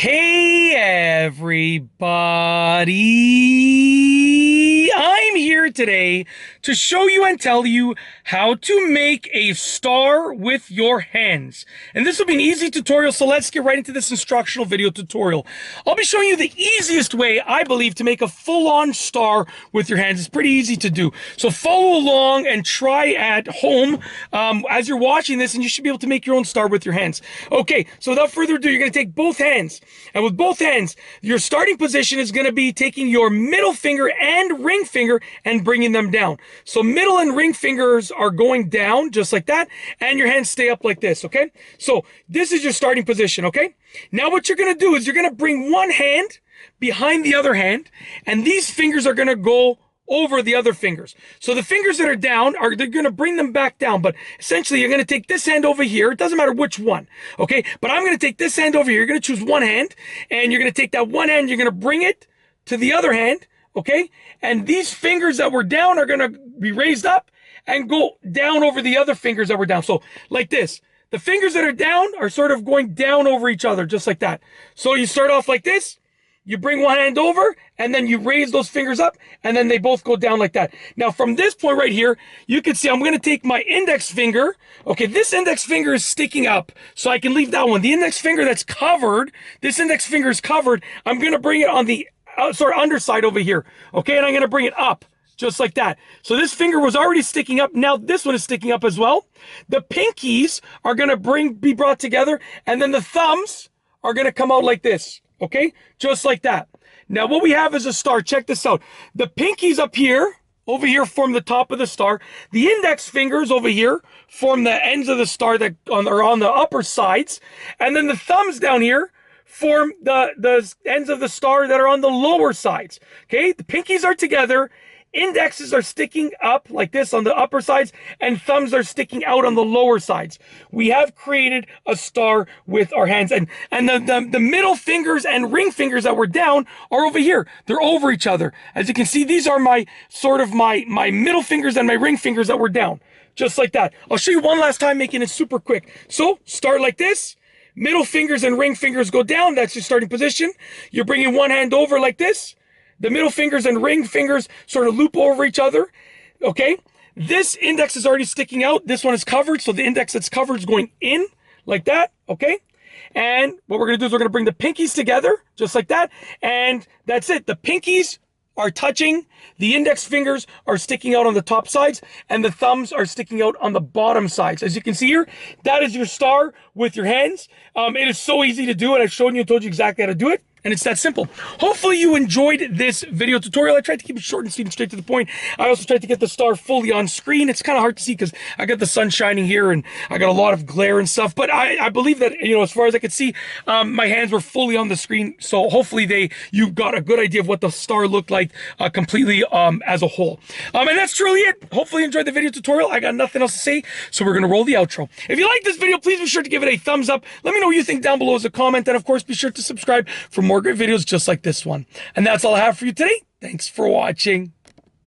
Hey everybody! I'm here today to show you and tell you how to make a star with your hands. And this will be an easy tutorial, so let's get right into this instructional video tutorial. I'll be showing you the easiest way, I believe, to make a full-on star with your hands. It's pretty easy to do. So follow along and try at home as you're watching this, and you should be able to make your own star with your hands. Okay, so without further ado, you're going to take both hands. And with both hands, your starting position is going to be taking your middle finger and ring finger and bringing them down. So middle and ring fingers are going down just like that, and your hands stay up like this, okay? So this is your starting position, okay? Now what you're going to do is you're going to bring one hand behind the other hand, and these fingers are going to go over the other fingers. So the fingers that are down they're going to bring them back down, but essentially you're going to take this hand over here. It doesn't matter which one, okay? But I'm going to take this hand over here. You're going to choose one hand, and you're going to take that one hand, you're going to bring it to the other hand, okay? And these fingers that were down are going to be raised up and go down over the other fingers that were down. So like this. The fingers that are down are sort of going down over each other, just like that. So you start off like this. You bring one hand over, and then you raise those fingers up, and then they both go down like that. Now, from this point right here, you can see I'm going to take my index finger. Okay, this index finger is sticking up, so I can leave that one. The index finger that's covered, this index finger is covered. I'm going to bring it on the underside over here. Okay, and I'm going to bring it up, just like that. So this finger was already sticking up. Now this one is sticking up as well. The pinkies are going to be brought together, and then the thumbs are going to come out like this. Okay, just like that. Now what we have is a star. Check this out. The pinkies up here, over here, form the top of the star. The index fingers over here form the ends of the star that are on the upper sides. And then the thumbs down here form the ends of the star that are on the lower sides. Okay, the pinkies are together. Indexes are sticking up like this on the upper sides, and thumbs are sticking out on the lower sides. We have created a star with our hands, and the middle fingers and ring fingers that were down are over here. They're over each other. As you can see, these are my middle fingers and my ring fingers that were down, just like that. I'll show you one last time, making it super quick. So start like this. Middle fingers and ring fingers go down. That's your starting position. You're bringing one hand over like this. The middle fingers and ring fingers sort of loop over each other, okay? This index is already sticking out. This one is covered, so the index that's covered is going in like that, okay? And what we're going to do is we're going to bring the pinkies together, just like that, and that's it. The pinkies are touching, the index fingers are sticking out on the top sides, and the thumbs are sticking out on the bottom sides. As you can see here, that is your star with your hands. It is so easy to do, and I've shown you and told you exactly how to do it. And it's that simple. Hopefully you enjoyed this video tutorial. I tried to keep it short and sweet and straight to the point. I also tried to get the star fully on screen. It's kind of hard to see because I got the sun shining here and I got a lot of glare and stuff. But I believe that, you know, as far as I could see, my hands were fully on the screen. So hopefully you got a good idea of what the star looked like completely as a whole. And that's truly it. Hopefully you enjoyed the video tutorial. I got nothing else to say, so we're going to roll the outro. If you like this video, please be sure to give it a thumbs up. Let me know what you think down below as a comment. And of course, be sure to subscribe for more great videos just like this one. And that's all I have for you today. Thanks for watching.